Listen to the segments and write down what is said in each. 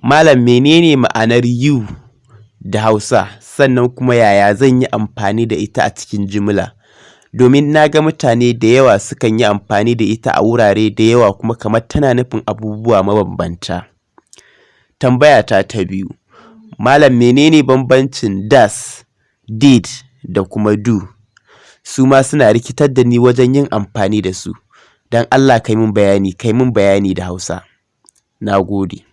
Malam menene ma'anar you da Hausa, sannan kuma yaya zan yi amfani da ita a cikin jimla? Domin na ga mutane da yawa sukan yi amfani da ita a wurare da yawa kuma kamar tana nufin abubuwa mabambanta. Tambayata ta biyu, Malam menene bambancin das, did da kuma do? Su ma suna rikitar da ni wajen yin amfani da su. Don Allah kai min bayani da Hausa. Na gode.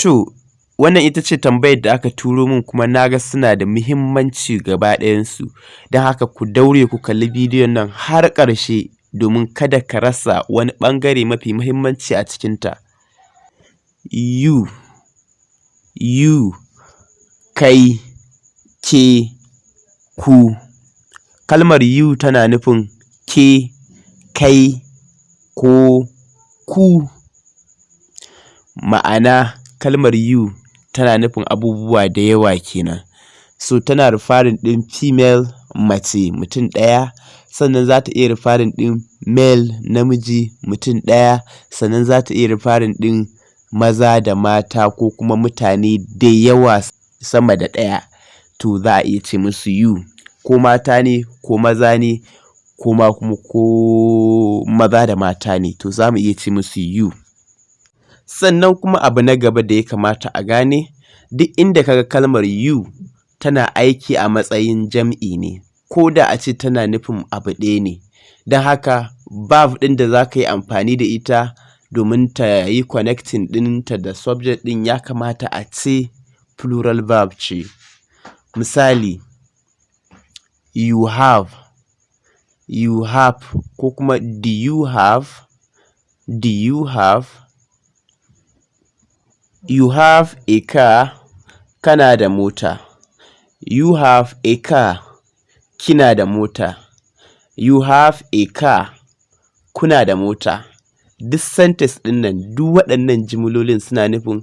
To, wannan ita ce tambayar da aka turo min kuma na ga suna da muhimmanci gaba ɗayansu. Don haka ku daure ku kalli bidiyon nan har ƙarshe domin kada ka rasa wani ɓangare mafi muhimmanci a cikinta. You, kai, ke, ku. Kalmar you tana nufin ke, kai, ko, ku. Ma'ana kalmar you tana nufin abubuwa da yawa kenan. So tana referring ɗin female, mace, mutum ɗaya, sannan za ta iya referring ɗin male, namiji, mutum ɗaya, sannan za ta iya referring ɗin maza da mata ko kuma mutane da yawa sama da ɗaya. To za a iya ce musu you, ko mata ne, ko maza ne, ko maza da mata ne, to za mu iya ce musu you. Sannan kuma abu na gaba da ya kamata a gane, duk inda kaga kalmar you tana aiki a matsayin jam'i ne, ko da a ce tana nufin abu ɗaya ne. Don haka verb ɗin da za ka yi amfani da ita domin ta yi connecting ɗinta da subject ɗin ya kamata a ce plural verb ce. Misali, you have, ko kuma do you have, you have a car, kana da mota. You have a car, kina da mota. You have a car, kuna da mota. Duk sentence ɗin nan, duk waɗannan jimlolin suna nufin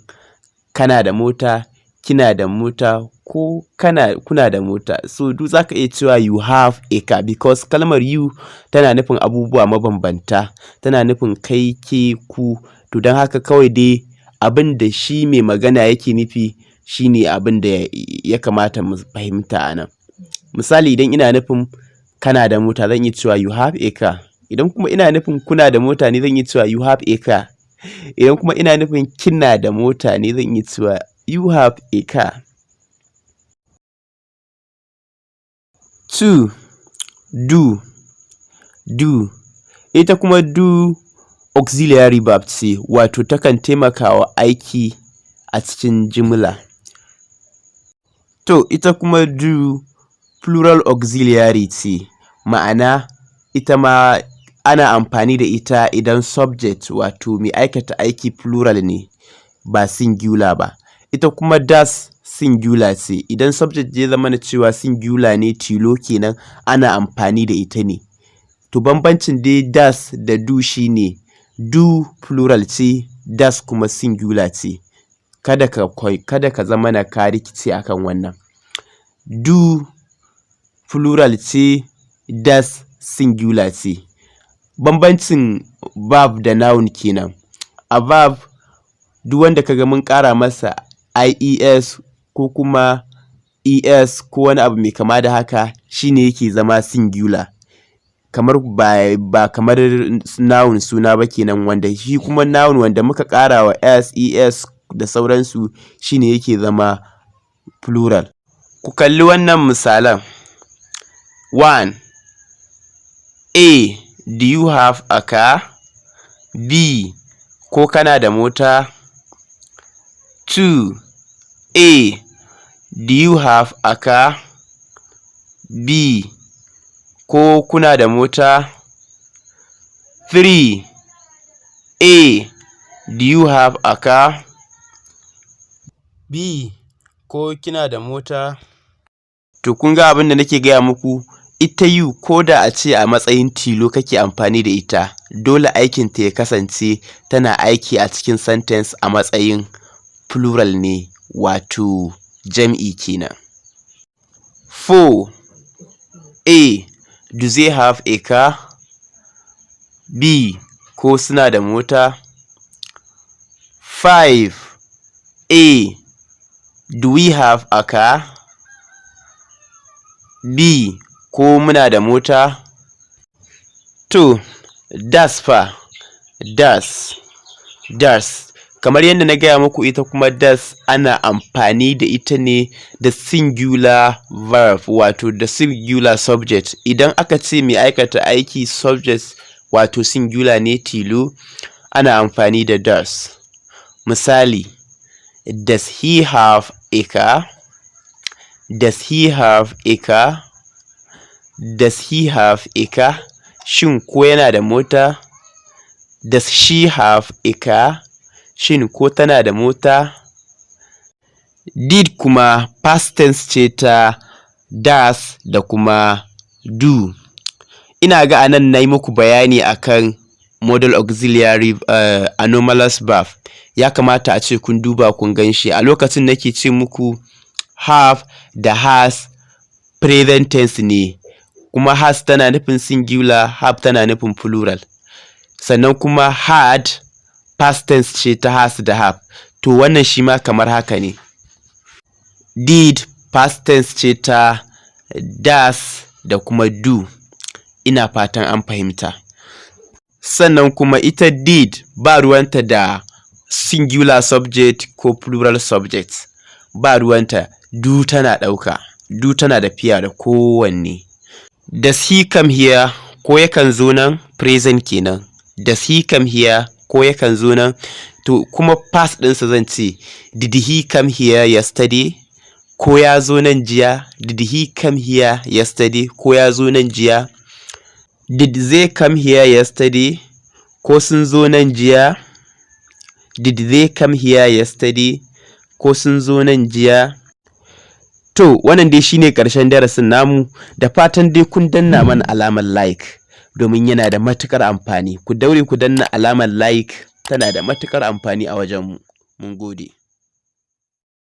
kana da mota, kina da mota, ko kuna da mota. So duk za ka iya cewa you have a car because kalmar you tana nufin abubuwa mabambanta, tana nufin kai, ke, ku. To don haka kawai dai abin da shi mai magana yake nufi shine abin da ya kamata mu fahimta a nan. Misali, idan ina nufin kana da mota zan iya cewa you have a car. Idan kuma ina nufin kuna da mota ne zan iya cewa you have a car. Idan kuma ina nufin kina da mota ne zan iya cewa you have a car. 2. Do. Ita kuma do auxiliary verb ce, wato takan taimakawa aiki a cikin jimla. To, ita kuma do plural auxiliary ce, ma'ana ita ma ana amfani da ita idan subject wato mai aikata aiki plural ne ba singular ba. Ita kuma das singular ce, idan subject ya zama na cewa singular ne tilo kenan ana amfani da ita ne. To bambancin dai das da do shine do plural ce, das kuma singular ce. Kada ka zama na ka rikice akan wannan. Do plural ce, das singular ce. Bambancin verb da noun kenan. A verb duk wanda kaga mun ƙara masa ies ko kuma es ko wani abu mai kama da haka shine yake zama singular. Kamar ba kamar noun suna ba kenan, wanda shi kuma noun wanda muka ƙara wa es da sauransu shine yake zama plural. Ku kalli wannan misalan. 1. A. Do you have a car? B. Ko kana da mota? 2. A. Do you have a car? B. Ko kuna da mota? 3. A. Do you have a car? B. Ko kina da mota? To kun ga abin da nake gaya muku, ita you ko da a ce a matsayin tilo kake amfani da ita, dole aikinta ya kasance tana aiki a cikin sentence a matsayin plural ne, wato jam'i kenan. 4. A. Do they have a car? B. Ko suna da mota? 5. A. Do we have a car? B. Ko muna da mota? To, das fa, das. Kamar yadda na gaya muku, ita kuma das ana amfani da ita ne da singular verb, wato da singular subject. Idan aka ce mai aikata aiki subject wato singular ne tilo, ana amfani da das. Misali, does he have a car? Does he have a car? Does he have a car? Shin ko yana da mota? Does she have a car? Shin ko tana da mota? Did kuma past tense ce ta das da kuma do. Ina ga anan na yi muku bayani akan modal auxiliary anomalous verb. Ya kamata a ce kun duba kun gan shi. A lokacin nake ce muku have da has present tense ne, kuma has tana nufin singular, have tana nufin plural. Sannan kuma had past tense ce ta has da have. To wannan shi ma kamar haka ne. Did past tense ce ta das da kuma do. Ina fatan an fahimta. Sannan kuma ita did ba ruwanta da singular subject ko plural subject. Ba ruwanta, do tana ɗauka. Do tana da fiya da kowanne. Does he come here? Ko yakan zo nan? Present kenan. Does he come here? Ko yakan zo nan? To kuma past ɗinsa zan ce, did he come here yesterday? Ko ya zo nan jiya? Did he come here yesterday? Ko ya zo nan jiya? Did they come here yesterday? Ko sun zo nan jiya? Did they come here yesterday? Ko sun zo nan jiya? To, wannan dai shine ƙarshen darasin namu, da fatan dai kun danna mana alamar like, domin yana da matuƙar amfani. Ku daure ku danna alamar like, tana da matuƙar amfani a wajenmu. Mun gode.